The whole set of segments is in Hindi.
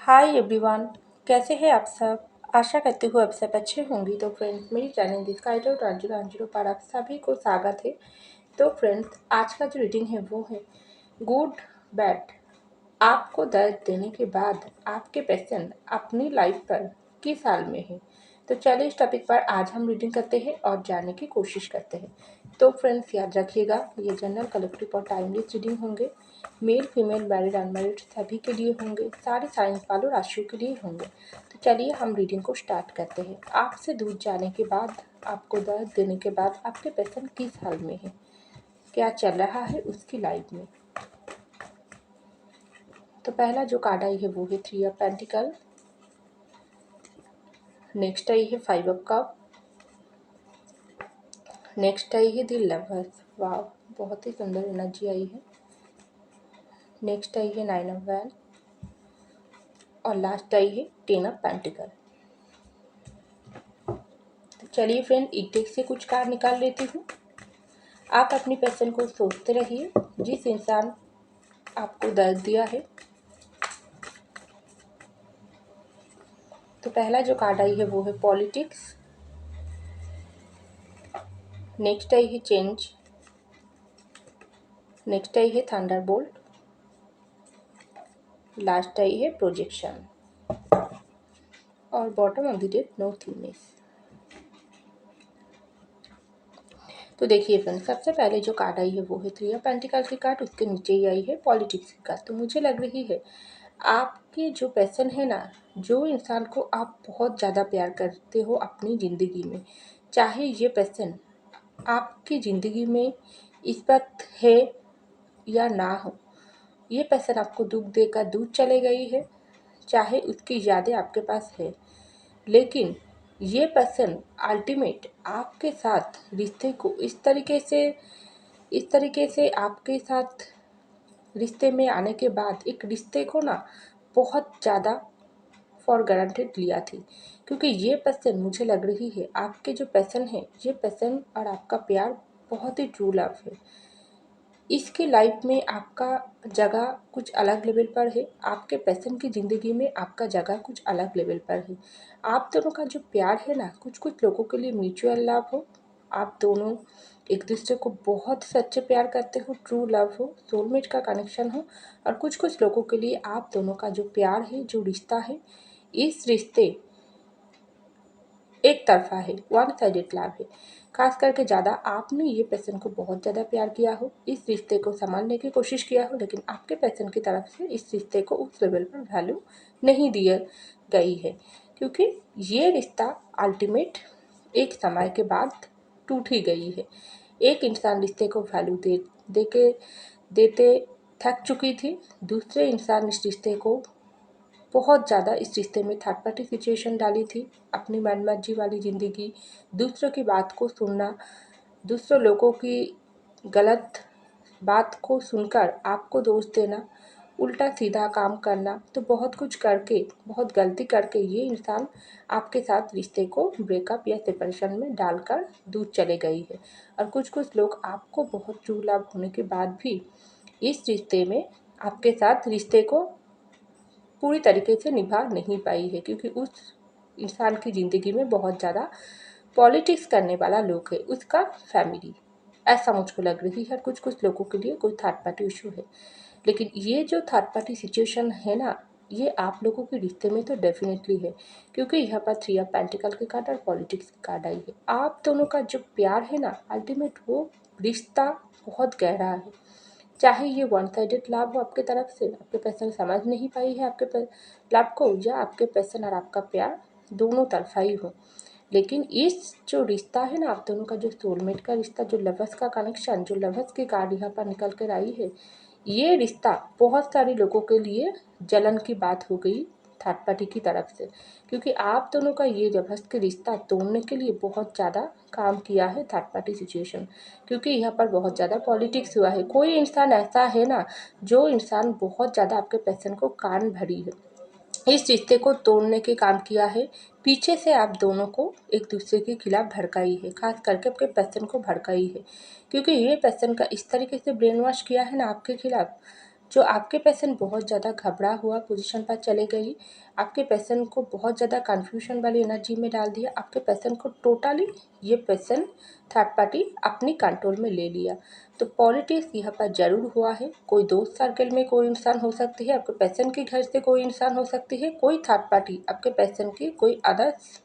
Hi everyone. कैसे हैं आप सब? आशा करती हूँ आप सब अच्छे होंगे। तो फ्रेंड्स, मेरी चैनल डिस्काइडर रांझो रांझो पर आप सभी को स्वागत है। तो फ्रेंड्स, आज का जो रीडिंग है वो है गुड बैड। आपको दर्द देने के बाद आपके पेशेंट अपनी लाइफ पर किस हाल में है। तो चलिए इस टॉपिक पर आज हम रीडिंग करते हैं और जानने की कोशिश करते हैं। तो फ्रेंड्स, याद रखिएगा, ये जनरल कलेक्टिव और टाइमलेस रीडिंग होंगे। मेल फीमेल मैरिड अनमैरिड सभी के लिए होंगे, सारे साइंस वालों राशियों के लिए होंगे। तो चलिए हम रीडिंग को स्टार्ट करते हैं। आपसे दूर जाने के बाद, आपको दर्द देने के बाद आपके पेशेंट किस हाल में है, क्या चल रहा है उसकी लाइफ में। तो पहला जो कार्ड आई है वो है 3 ऑफ पेंटिकल। नेक्स्ट आई है 5 ऑफ कप। नेक्स्ट आई है द लवर्स। वाह, बहुत ही सुंदर एनर्जी आई है। नेक्स्ट आई है 9 ऑफ वैन और लास्ट आई है 10 ऑफ पेंटिकल। तो चलिए फ्रेंड, एक डेक से कुछ कार्ड निकाल लेती हूँ। आप अपनी पर्सन को सोचते रहिए, जिस इंसान आपको दर्द दिया है। तो पहला जो कार्ड आई है वो है पॉलिटिक्स। नेक्स्ट आई है चेंज। नेक्स्ट आई है थंडरबोल्ट। लास्ट आई है प्रोजेक्शन और bottom of the deck no thinness. तो देखिए फ्रेंड, सबसे पहले जो कार्ड आई है वो है 3 ऑफ पेंटिकल की कार्ड। उसके नीचे ही आई है पॉलिटिक्स की कार्ड। तो मुझे लग रही है आपके जो पर्सन है ना, जो इंसान को आप बहुत ज़्यादा प्यार करते हो अपनी ज़िंदगी में, चाहे ये पर्सन आपकी ज़िंदगी में इस वक्त है या ना हो, ये पर्सन आपको दुख देकर दूर चले गई है, चाहे उसकी यादें आपके पास है, लेकिन ये पर्सन अल्टीमेट आपके साथ रिश्ते को इस तरीके से आपके साथ रिश्ते में आने के बाद एक रिश्ते को ना बहुत ज़्यादा फॉर ग्रांटेड लिया थी। क्योंकि ये पर्सन, मुझे लग रही है आपके जो पर्सन है, ये पर्सन और आपका प्यार बहुत ही ट्रू लव है। इसकी लाइफ में आपका जगह कुछ अलग लेवल पर है, आपके पर्सन की ज़िंदगी में आपका जगह कुछ अलग लेवल पर है। आप दोनों का जो प्यार है ना, कुछ कुछ लोगों के लिए म्यूचुअल लव हो, आप दोनों एक दूसरे को बहुत सच्चे प्यार करते हो, ट्रू लव हो, सोलमेट का कनेक्शन हो। और कुछ कुछ लोगों के लिए आप दोनों का जो प्यार है, जो रिश्ता है, इस रिश्ते एक तरफा है, वन साइडेड लव है। खास करके ज़्यादा आपने ये पर्सन को बहुत ज़्यादा प्यार किया हो, इस रिश्ते को संभालने की कोशिश किया हो, लेकिन आपके पर्सन की तरफ से इस रिश्ते को उस लेवल पर वैल्यू नहीं दी गई है। क्योंकि ये रिश्ता अल्टीमेट एक समय के बाद टूट ही गई है। एक इंसान रिश्ते को वैल्यू देते थक चुकी थी, दूसरे इंसान इस रिश्ते को बहुत ज़्यादा इस रिश्ते में थर्ड पार्टी सिचुएशन डाली थी। अपनी मनमर्जी वाली ज़िंदगी, दूसरों की बात को सुनना, दूसरों लोगों की गलत बात को सुनकर आपको दोष देना, उल्टा सीधा काम करना, तो बहुत कुछ करके, बहुत गलती करके ये इंसान आपके साथ रिश्ते को ब्रेकअप या सेपरेशन में डालकर दूर चले गई है। और कुछ कुछ लोग आपको बहुत ट्रू लव होने के बाद भी इस रिश्ते में आपके साथ रिश्ते को पूरी तरीके से निभा नहीं पाई है, क्योंकि उस इंसान की ज़िंदगी में बहुत ज़्यादा पॉलिटिक्स करने वाला लोग है, उसका फैमिली। ऐसा मुझको लग रही है। कुछ कुछ लोगों के लिए कोई थर्ड पार्टी इशू है, लेकिन ये जो थर्ड पार्टी सिचुएशन है ना, ये आप लोगों के रिश्ते में तो डेफिनेटली है। क्योंकि यहाँ पर 3 ऑफ पेंटिकल की कार्ड और पॉलिटिक्स की कार्ड आई है। आप दोनों का जो प्यार है ना, अल्टीमेट वो रिश्ता बहुत गहरा है। चाहे ये वन साइडेड लव हो आपके तरफ से, आपके पर्सन समझ नहीं पाई है आपके लव को, या आपके पर्सन और आपका प्यार दोनों तरफा ही हो, लेकिन इस जो रिश्ता है ना आप दोनों का, जो सोलमेट का रिश्ता, जो लवर्स का कनेक्शन, जो लवर्स की कार्ड यहाँ पर निकल कर आई है, ये रिश्ता बहुत सारे लोगों के लिए जलन की बात हो गई थर्ड पार्टी की तरफ से। क्योंकि आप दोनों का ये जबरदस्त रिश्ता तोड़ने के लिए बहुत ज़्यादा काम किया है थर्ड पार्टी सिचुएशन। क्योंकि यहाँ पर बहुत ज़्यादा पॉलिटिक्स हुआ है। कोई इंसान ऐसा है ना, जो इंसान बहुत ज़्यादा आपके पर्सन को कान भरी है, इस रिश्ते को तोड़ने के काम किया है। पीछे से आप दोनों को एक दूसरे के खिलाफ भड़काई है, खास करके आपके पर्सन को भड़काई है। क्योंकि ये पर्सन का इस तरीके से ब्रेन वॉश किया है ना आपके खिलाफ, जो आपके पर्सन बहुत ज़्यादा घबरा हुआ पोजीशन पर चले गई, आपके पर्सन को बहुत ज़्यादा कन्फ्यूजन वाली एनर्जी में डाल दिया, आपके पर्सन को टोटली ये पर्सन थर्ड पार्टी अपनी कंट्रोल में ले लिया। तो पॉलिटिक्स यहाँ पर ज़रूर हुआ है। कोई दोस्त सर्कल में कोई इंसान हो सकती है, आपके पर्सन के घर से कोई इंसान हो सकती है, कोई थर्ड पार्टी आपके पर्सन की कोई अदर्स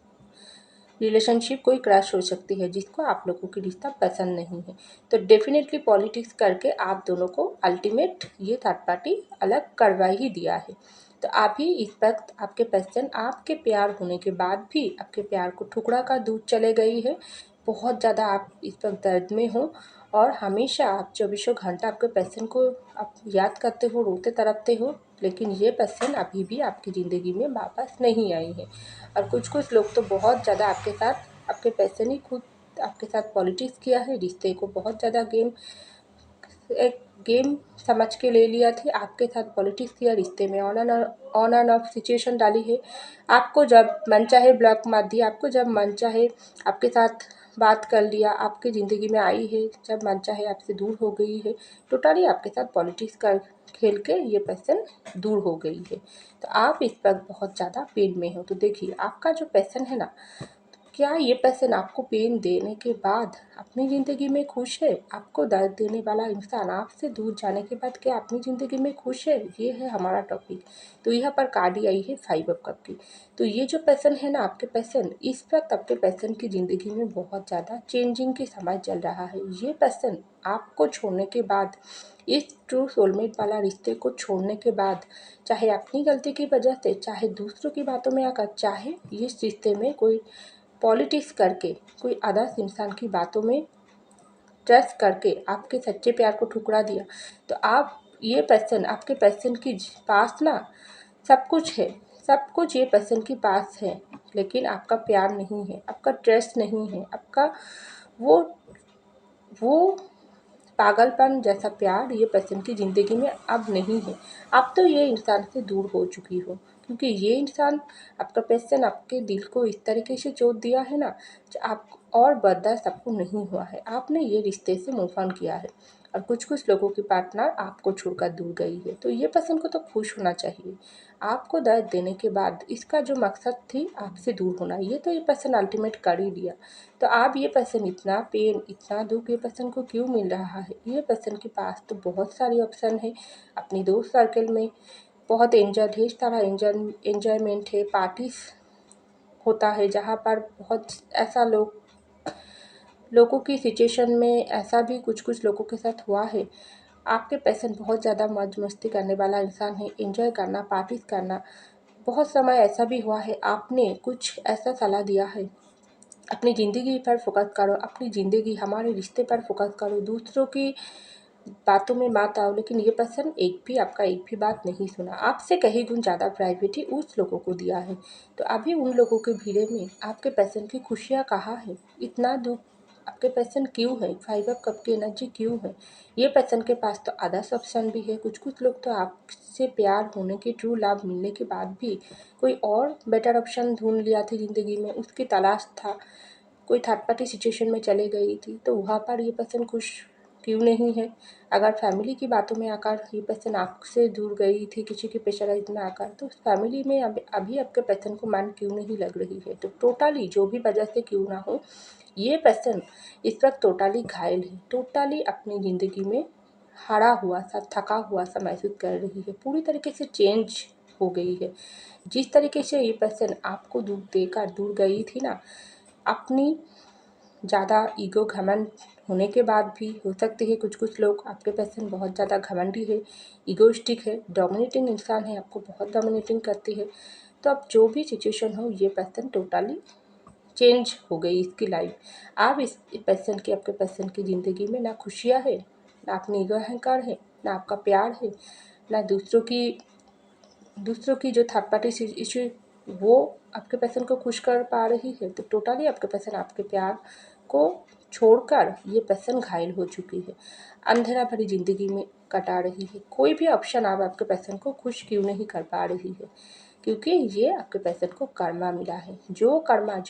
रिलेशनशिप कोई क्रैश हो सकती है जिसको आप लोगों की रिश्ता पसंद नहीं है। तो डेफिनेटली पॉलिटिक्स करके आप दोनों को अल्टीमेट ये थर्ड पार्टी अलग करवा ही दिया है। तो आप ही इस वक्त आपके पर्सन आपके प्यार होने के बाद भी आपके प्यार को ठुकरा का दूध चले गई है। बहुत ज़्यादा आप इस वक्त दर्द में हो और हमेशा आप चौबीसों घंटा आपके पर्सन को आप याद करते हो, रोते तड़पते हो, लेकिन ये पर्सन अभी भी आपकी ज़िंदगी में वापस नहीं आई है। और कुछ लोग तो बहुत ज़्यादा आपके साथ आपके पर्सन ही खुद आपके साथ पॉलिटिक्स किया है, रिश्ते को बहुत ज़्यादा एक गेम समझ के ले लिया थी, आपके साथ पॉलिटिक्स किया, रिश्ते में ऑन एंड ऑफ सिचुएशन डाली है। आपको जब मन चाहे ब्लॉक मार दिया, आपको जब मन चाहे आपके साथ बात कर लिया, आपकी ज़िंदगी में आई है, जब मन चाहे आपसे दूर हो गई है। टोटली आपके साथ पॉलिटिक्स कर खेल के ये पर्सन दूर हो गई है। तो आप इस वक्त बहुत ज़्यादा पेन में हो। तो देखिए आपका जो पर्सन है ना, क्या ये पर्सन आपको पेन देने के बाद अपनी ज़िंदगी में खुश है? आपको दर्द देने वाला इंसान आपसे दूर जाने के बाद क्या अपनी ज़िंदगी में खुश है? ये है हमारा टॉपिक। तो यहाँ पर कार्ड आई है 5 ऑफ कप की। तो ये जो पर्सन है ना आपके पर्सन, इस वक्त आपके पर्सन की ज़िंदगी में बहुत ज़्यादा चेंजिंग की समय चल रहा है। ये पर्सन आपको छोड़ने के बाद, इस ट्रू सोलमेट वाला रिश्ते को छोड़ने के बाद, चाहे अपनी गलती की वजह से, चाहे दूसरों की बातों में आकर, चाहे इस रिश्ते में कोई पॉलिटिक्स करके, कोई अदर्स इंसान की बातों में ट्रस्ट करके आपके सच्चे प्यार को ठुकरा दिया, तो आप ये पर्सन आपके पर्सन के पास ना सब कुछ है, सब कुछ ये पर्सन के पास है, लेकिन आपका प्यार नहीं है, आपका ट्रस्ट नहीं है, आपका वो पागलपन जैसा प्यार ये पर्सन की ज़िंदगी में अब नहीं है। अब तो ये इंसान से दूर हो चुकी हो, क्योंकि ये इंसान आपका पर्सन आपके दिल को इस तरीके से चोट दिया है ना, जो आप और बर्दाश्त आपको नहीं हुआ है। आपने ये रिश्ते से मूव ऑन किया है और कुछ लोगों की पार्टनर आपको छोड़कर दूर गई है। तो ये पर्सन को तो खुश होना चाहिए। आपको दर्द देने के बाद इसका जो मकसद थी आपसे दूर होना, ये तो ये पर्सन अल्टीमेट कर ही दिया। तो आप ये पर्सन इतना पेन, इतना दुःख ये पर्सन को क्यों मिल रहा है? ये पर्सन के पास तो बहुत सारी ऑप्शन है। अपनी दोस्त सर्कल में बहुत ढेर सारा एन्जॉयमेंट है, पार्टीज़ होता है जहाँ पर बहुत ऐसा लोगों की सिचुएशन में ऐसा भी कुछ लोगों के साथ हुआ है। आपके पर्सन बहुत ज़्यादा मौज मस्ती करने वाला इंसान है, एन्जॉय करना, पार्टीज़ करना। बहुत समय ऐसा भी हुआ है आपने कुछ ऐसा सलाह दिया है, अपनी ज़िंदगी पर फोकस करो, अपनी ज़िंदगी हमारे रिश्ते पर फोकस करो, दूसरों की बातों में मत आओ, लेकिन ये पर्सन आपका एक भी बात नहीं सुना। आपसे कहीं गुण ज़्यादा प्रायोरिटी उस लोगों को दिया है। तो अभी उन लोगों के भीड़ में आपके पर्सन की खुशियाँ कहाँ है? इतना दुःख आपके पर्सन क्यों है? 5 ऑफ कप की एनर्जी क्यों है? ये पर्सन के पास तो अदर्स ऑप्शन भी है। कुछ लोग तो आपसे प्यार होने के ट्रू लव मिलने के बाद भी कोई और बेटर ऑप्शन ढूँढ लिया थी ज़िंदगी में, उसकी तलाश था। कोई थर्ड पार्टी सिचुएशन में चले गई थी, तो वहाँ पर ये पर्सन खुश क्यों नहीं है? अगर फैमिली की बातों में आकर ये पर्सन आपसे दूर गई थी किसी के प्रेशराइज में आकर, तो उस फैमिली में अभी आपके पर्सन को मन क्यों नहीं लग रही है? तो टोटली जो भी वजह से क्यों ना हो, ये पर्सन इस वक्त टोटली घायल है, टोटली अपनी ज़िंदगी में हारा हुआ सा, थका हुआ सा महसूस कर रही है, पूरी तरीके से चेंज हो गई है। जिस तरीके से ये पर्सन आपको दुःख देकर दूर गई थी ना, अपनी ज़्यादा ईगो घमंड होने के बाद भी हो सकती है कुछ लोग, आपके पर्सन बहुत ज़्यादा घमंडी है, ईगोइस्टिक है, डोमिनेटिंग इंसान है, आपको बहुत डोमिनेटिंग करती है। तो अब जो भी सिचुएशन हो, ये पर्सन टोटली चेंज हो गई इसकी लाइफ। अब इस पर्सन की आपके पर्सन की ज़िंदगी में ना खुशियाँ है, ना अपनी ईगो अहंकार है, ना आपका प्यार है, ना दूसरों की जो थर्ड पार्टी इशू वो आपके पर्सन को खुश कर पा रही है। तो टोटली आपके पर्सन आपके प्यार को छोड़कर ये पर्सन घायल हो चुकी है, अंधेरा भरी ज़िंदगी में कटा रही है। कोई भी ऑप्शन आप आपके पर्सन को खुश क्यों नहीं कर पा रही है? क्योंकि ये आपके पर्सन को कर्मा मिला है। जो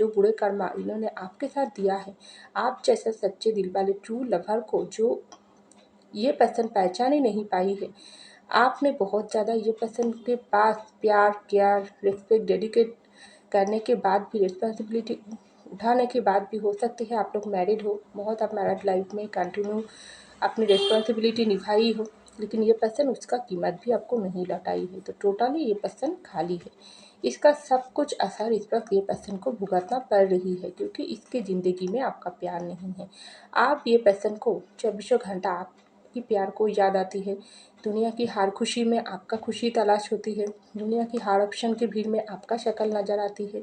बुरे कर्मा इन्होंने आपके साथ दिया है, आप जैसा सच्चे दिल वाले ट्रू लवर को जो ये पर्सन पहचान ही नहीं पाई है, आपने बहुत ज़्यादा ये पर्सन के पास प्यार, केयर, रिस्पेक्ट, डेडिकेट करने के बाद भी, रिस्पॉन्सिबिलिटी उठाने के बाद भी, हो सकती है आप लोग मैरिड हो, बहुत आप मैरिड लाइफ में कंटिन्यू अपनी रिस्पॉन्सिबिलिटी निभाई हो, लेकिन ये पर्सन उसका कीमत भी आपको नहीं लौटाई है। तो टोटली ये पर्सन खाली है। इसका सब कुछ असर इस वक्त ये पर्सन को भुगतना पड़ रही है, क्योंकि इसके ज़िंदगी में आपका प्यार नहीं है। आप ये पर्सन को चौबीसों घंटा आपकी प्यार को याद आती है। दुनिया की हर खुशी में आपका खुशी तलाश होती है। दुनिया की हर ऑप्शन की भीड़ में आपका शक्ल नज़र आती है,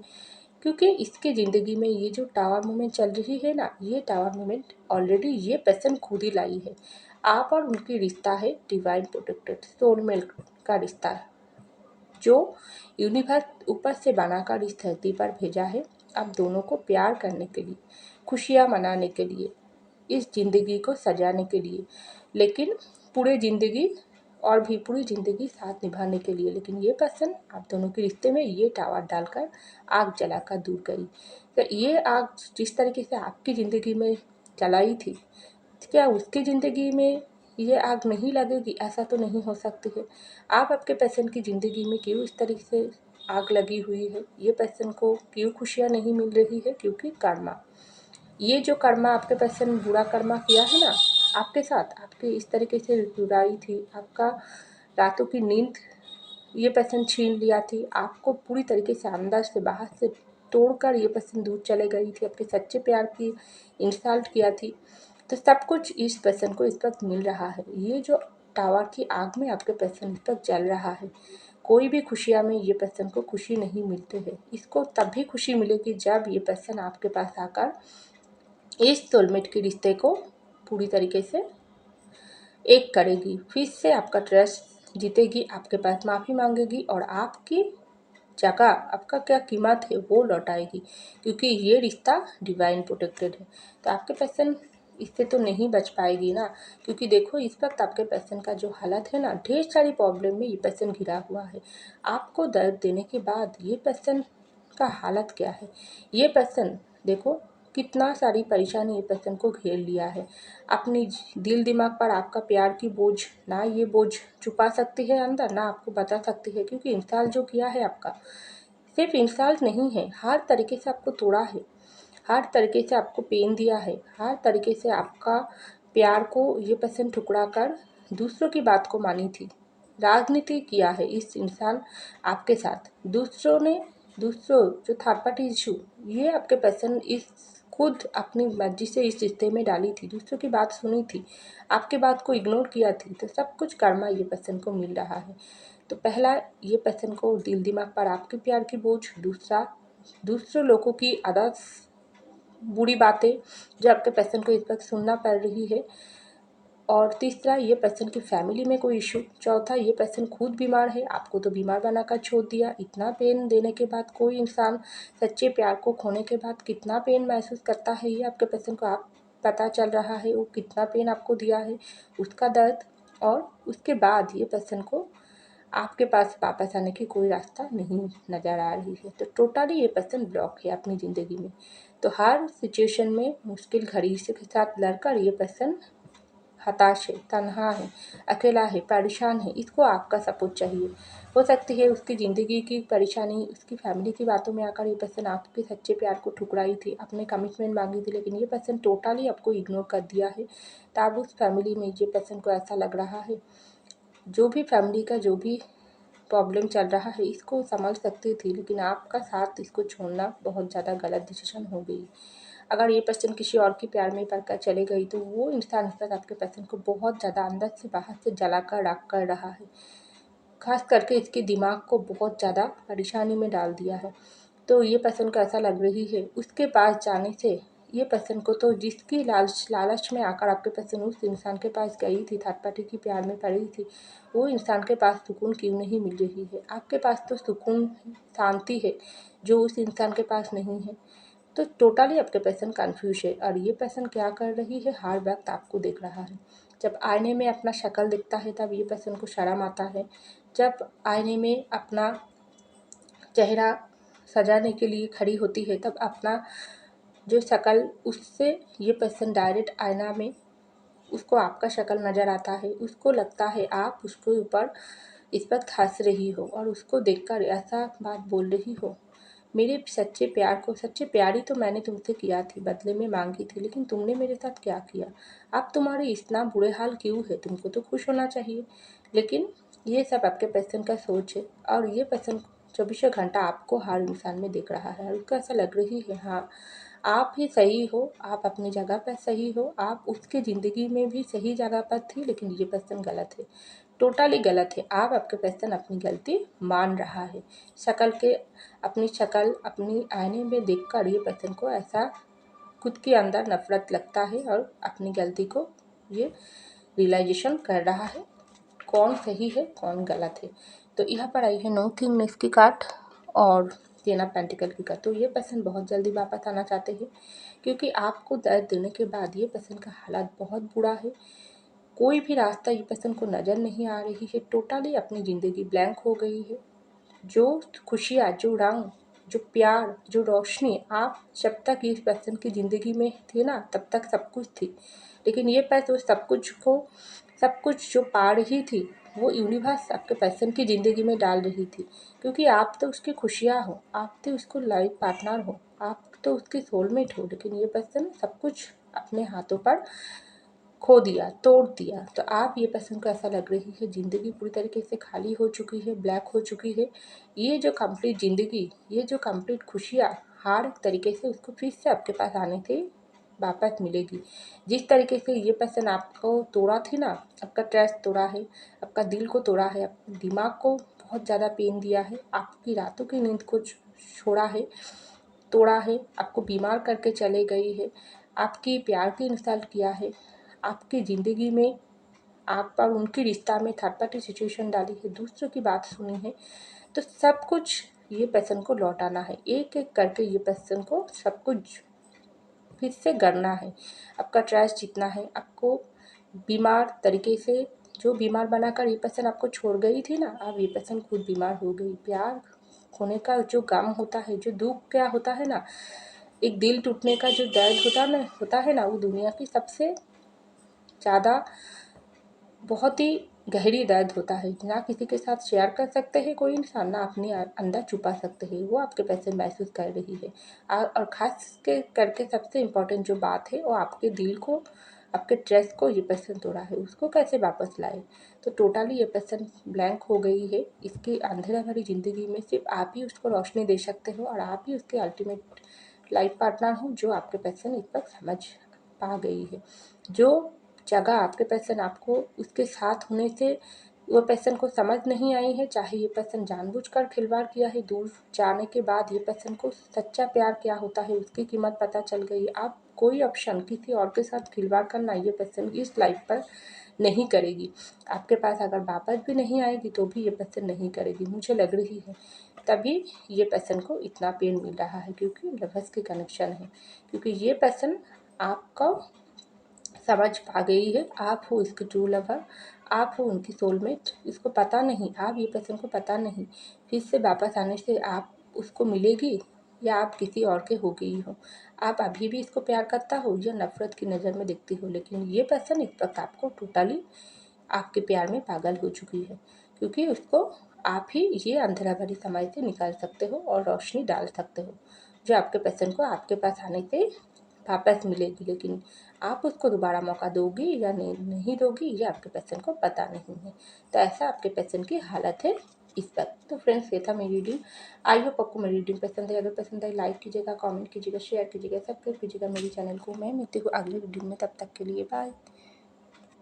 क्योंकि इसके ज़िंदगी में ये जो टावर मूवमेंट चल रही है ना, ये टावर मूवमेंट ऑलरेडी ये पर्सन खुद ही लाई है। आप और उनकी रिश्ता है डिवाइन प्रोटेक्टेड सोलमेट का रिश्ता है, जो यूनिवर्स ऊपर से बनाकर इस धरती पर भेजा है आप दोनों को प्यार करने के लिए, खुशियाँ मनाने के लिए, इस ज़िंदगी को सजाने के लिए, लेकिन पूरे ज़िंदगी और भी पूरी ज़िंदगी साथ निभाने के लिए। लेकिन ये पर्सन आप दोनों के रिश्ते में ये टावर डालकर आग जलाकर दूर गई। तो ये आग जिस तरीके से आपकी ज़िंदगी में जलाई थी, क्या उसकी ज़िंदगी में ये आग नहीं लगेगी? ऐसा तो नहीं हो सकती है। आप आपके पर्सन की ज़िंदगी में क्यों इस तरीके से आग लगी हुई है? ये पर्सन को क्यों खुशियाँ नहीं मिल रही है? क्योंकि कर्मा, ये जो कर्मा आपके पर्सन बुरा कर्मा किया है ना आपके साथ, आपके इस तरीके से बुराई थी, आपका रातों की नींद ये पर्सन छीन लिया थी, आपको पूरी तरीके से अंदर से बाहर से तोड़कर ये पर्सन दूर चले गई थी, आपके सच्चे प्यार की इंसल्ट किया थी। तो सब कुछ इस पर्सन को इस वक्त मिल रहा है। ये जो टावर की आग में आपके पर्सन इस वक्त जल रहा है, कोई भी खुशियाँ में ये पर्सन को खुशी नहीं मिलते है। इसको तब भी खुशी मिलेगी जब ये पर्सन आपके पास आकर इस सोलमेट के रिश्ते को पूरी तरीके से एक करेगी, फिर से आपका ट्रस्ट जीतेगी, आपके पास माफ़ी मांगेगी और आपकी जगह आपका क्या कीमत है वो लौटाएगी, क्योंकि ये रिश्ता डिवाइन प्रोटेक्टेड है। तो आपके पर्सन इससे तो नहीं बच पाएगी ना, क्योंकि देखो इस वक्त आपके पर्सन का जो हालत है ना, ढेर सारी प्रॉब्लम में ये पर्सन घिरा हुआ है। आपको दर्द देने के बाद ये पर्सन का हालत क्या है? ये पर्सन देखो कितना सारी परेशानी ये पर्सन को घेर लिया है। अपनी दिल दिमाग पर आपका प्यार की बोझ, ना ये बोझ छुपा सकती है अंदर, ना आपको बता सकती है, क्योंकि इंसान जो किया है आपका सिर्फ इंसल्ट नहीं है, हर तरीके से आपको तोड़ा है, हर तरीके से आपको पेन दिया है, हर तरीके से आपका प्यार को ये पर्सन ठुकरा कर दूसरों की बात को मानी थी। राजनीति किया है इस इंसान आपके साथ, दूसरों जो थर्ड पार्टी इशू, ये आपके पर्सन इस खुद अपनी मर्जी से इस रिश्ते में डाली थी, दूसरों की बात सुनी थी, आपके बात को इग्नोर किया थी। तो सब कुछ कर्मा ये पर्सन को मिल रहा है। तो पहला, ये पर्सन को दिल दिमाग पर आपके प्यार की बोझ, दूसरा दूसरों लोगों की आदत बुरी बातें जो आपके पर्सन को इस वक्त सुनना पड़ रही है, और तीसरा ये पर्सन की फैमिली में कोई इशू, चौथा ये पर्सन खुद बीमार है, आपको तो बीमार बनाकर छोड़ दिया। इतना पेन देने के बाद कोई इंसान सच्चे प्यार को खोने के बाद कितना पेन महसूस करता है, ये आपके पर्सन को आप पता चल रहा है वो कितना पेन आपको दिया है, उसका दर्द। और उसके बाद ये पर्सन को आपके पास वापस आने की कोई रास्ता नहीं नज़र आ रही है। तो टोटली ये पर्सन ब्लॉक है अपनी ज़िंदगी में। तो हर सिचुएशन में मुश्किल घड़ी से के साथ लड़कर ये पर्सन हताश है, तन्हा है, अकेला है, परेशान है, इसको आपका सपोर्ट चाहिए। हो सकती है उसकी ज़िंदगी की परेशानी उसकी फैमिली की बातों में आकर ये पर्सन आपके सच्चे प्यार को ठुकराई थी, आपने कमिटमेंट मांगी थी, लेकिन ये पर्सन टोटली आपको इग्नोर कर दिया है। तब उस फैमिली में ये पर्सन को ऐसा लग रहा है, जो भी फैमिली का जो भी प्रॉब्लम चल रहा है इसको संभल सकती थी, लेकिन आपका साथ इसको छोड़ना बहुत ज़्यादा गलत डिसीजन हो गई। अगर ये पर्सन किसी और के प्यार में पड़कर चले गई तो वो इंसान इस वक्त आपके पर्सन को बहुत ज़्यादा अंदर से बाहर से जलाकर राख कर रहा है, खास करके इसके दिमाग को बहुत ज़्यादा परेशानी में डाल दिया है। तो ये पर्सन को ऐसा लग रही है उसके पास जाने से, ये पर्सन को तो जिसकी लालच में आकर आपके पर्सन उस इंसान के पास गई थी, थर्ड पार्टी की प्यार में पड़ी थी, वो इंसान के पास सुकून क्यों नहीं मिल रही है? आपके पास तो सुकून शांति है जो उस इंसान के पास नहीं है। तो टोटली आपके पर्सन कन्फ्यूज है, और ये पर्सन क्या कर रही है, हर वक्त आपको देख रहा है। जब आईने में अपना शक्ल दिखता है तब ये पर्सन को शर्म आता है, जब आईने में अपना चेहरा सजाने के लिए खड़ी होती है तब अपना जो शक्ल, उससे ये पर्सन डायरेक्ट आईना में उसको आपका शक्ल नज़र आता है, उसको लगता है आप उसके ऊपर इस वक्त हंस रही हो और उसको देखकर ऐसा बात बोल रही हो, मेरे सच्चे प्यार को, सच्चे प्यार ही तो मैंने तुमसे किया थी, बदले में मांगी थी, लेकिन तुमने मेरे साथ क्या किया, अब तुम्हारे इतना बुरे हाल क्यों है, तुमको तो खुश होना चाहिए। लेकिन ये सब आपके पर्सन का सोच है और ये पर्सन 24 घंटा आपको हर इंसान में देख रहा है और उसको ऐसा लग रही है हाँ आप ही सही हो, आप अपनी जगह पर सही हो, आप उसकी ज़िंदगी में भी सही जगह पर थी, लेकिन ये पर्सन गलत है, टोटली गलत है। आप आपके पर्सन अपनी गलती मान रहा है, अपनी शक्ल अपनी आईने में देखकर ये पर्सन को ऐसा खुद के अंदर नफरत लगता है और अपनी गलती को ये रियलाइजेशन कर रहा है कौन सही है कौन गलत है। तो यहाँ पर आई है नो किंगनेस की कार्ड और 10 ऑफ पेंटिकल की कार्ड। तो ये पर्सन बहुत जल्दी वापस आना चाहते हैं क्योंकि आपको दर्द देने के बाद ये पर्सन का हालात बहुत बुरा है, कोई भी रास्ता ये पर्सन को नज़र नहीं आ रही है, टोटली अपनी ज़िंदगी ब्लैंक हो गई है। जो खुशियाँ, जो रंग, जो प्यार, जो रोशनी आप जब तक इस पर्सन की ज़िंदगी में थे ना तब तक सब कुछ थी, लेकिन ये पर्सन सब कुछ जो पा रही थी वो यूनिवर्स आपके पर्सन की ज़िंदगी में डाल रही थी, क्योंकि आप तो उसकी खुशियाँ हो, आप तो उसको लाइफ पार्टनर हो, आप तो उसकी सोलमेट हो, लेकिन ये पर्सन सब कुछ अपने हाथों पर खो दिया, तोड़ दिया। तो आप ये पर्सन को ऐसा लग रही है ज़िंदगी पूरी तरीके से खाली हो चुकी है, ब्लैक हो चुकी है। ये जो कंप्लीट ज़िंदगी, ये जो कंप्लीट खुशियाँ हर तरीके से उसको फिर से आपके पास आने से वापस मिलेगी। जिस तरीके से ये पर्सन आपको तोड़ा थी ना, आपका ट्रस्ट तोड़ा है, आपका दिल को तोड़ा है, अपने दिमाग को बहुत ज़्यादा पेन दिया है, आपकी रातों की नींद को छोड़ा है, तोड़ा है, आपको बीमार करके चले गई है, आपकी प्यार की इंसल्ट किया है, आपकी ज़िंदगी में आप और उनकी रिश्ता में थर्ड पार्टी सिचुएशन डाली है, दूसरों की बात सुनी है, तो सब कुछ ये पर्सन को लौटाना है, एक एक करके ये पर्सन को सब कुछ फिर से गढ़ना है, आपका ट्रस्ट जीतना है, आपको बीमार तरीके से जो बीमार बनाकर ये पर्सन आपको छोड़ गई थी ना, अब ये पर्सन खुद बीमार हो गई। प्यार खोने का जो गम होता है, जो दुख क्या होता है ना, एक दिल टूटने का जो दर्द होता है ना, वो दुनिया की सबसे ज़्यादा बहुत ही गहरी दर्द होता है, ना किसी के साथ शेयर कर सकते हैं कोई इंसान, ना अपने अंदर छुपा सकते हैं, वो आपके पैसे महसूस कर रही है। और ख़ास के करके सबसे इम्पोर्टेंट जो बात है वो आपके दिल को, आपके ट्रस्ट को ये पर्सन तोड़ा है, उसको कैसे वापस लाए। तो टोटली ये पर्सन ब्लैंक हो गई है, इसकी अंधेरा भरी ज़िंदगी में सिर्फ आप ही उसको रोशनी दे सकते हो और आप ही उसके अल्टीमेट लाइफ पार्टनर हो, जो आपके पर्सन इस वक्त समझ पा गई है। जो जगह आपके पर्सन आपको उसके साथ होने से वो पर्सन को समझ नहीं आई है, चाहे ये पर्सन जानबूझकर खिलवाड़ किया है, दूर जाने के बाद ये पर्सन को सच्चा प्यार क्या होता है उसकी कीमत पता चल गई। आप कोई ऑप्शन किसी और के साथ खिलवाड़ करना ये पर्सन इस लाइफ पर नहीं करेगी, आपके पास अगर वापस भी नहीं आएगी तो भी ये पर्सन नहीं करेगी, मुझे लग रही है। तभी ये पर्सन को इतना पेन मिल रहा है क्योंकि लवर्स की कनेक्शन है, क्योंकि ये पर्सन आपका समझ पा गई है, आप हो इसके ट्रू लवर, आप हो उनकी सोलमेट, इसको पता नहीं, आप ये पर्सन को पता नहीं फिर से वापस आने से आप उसको मिलेगी या आप किसी और के हो गई हो, आप अभी भी इसको प्यार करता हो या नफ़रत की नज़र में देखती हो, लेकिन ये पर्सन इस वक्त आपको टोटली आपके प्यार में पागल हो चुकी है, क्योंकि उसको आप ही ये अंधेरा भरी समय से निकाल सकते हो और रोशनी डाल सकते हो, जो आपके पर्सन को आपके पास आने से वापस मिलेगी। लेकिन आप उसको दोबारा मौका दोगी या नहीं दोगी ये आपके पर्सन को पता नहीं है। तो ऐसा आपके पर्सन की हालत है इस वक्त। तो फ्रेंड्स ये था मेरी रीडिंग, आई होप आपको मेरी रीडिंग पसंद है। अगर पसंद आई लाइक कीजिएगा, कमेंट कीजिएगा, शेयर कीजिएगा, सब्सक्राइब कीजिएगा मेरी चैनल को। मैं मिलती हूँ अगली वीडियो में, तब तक के लिए बाय।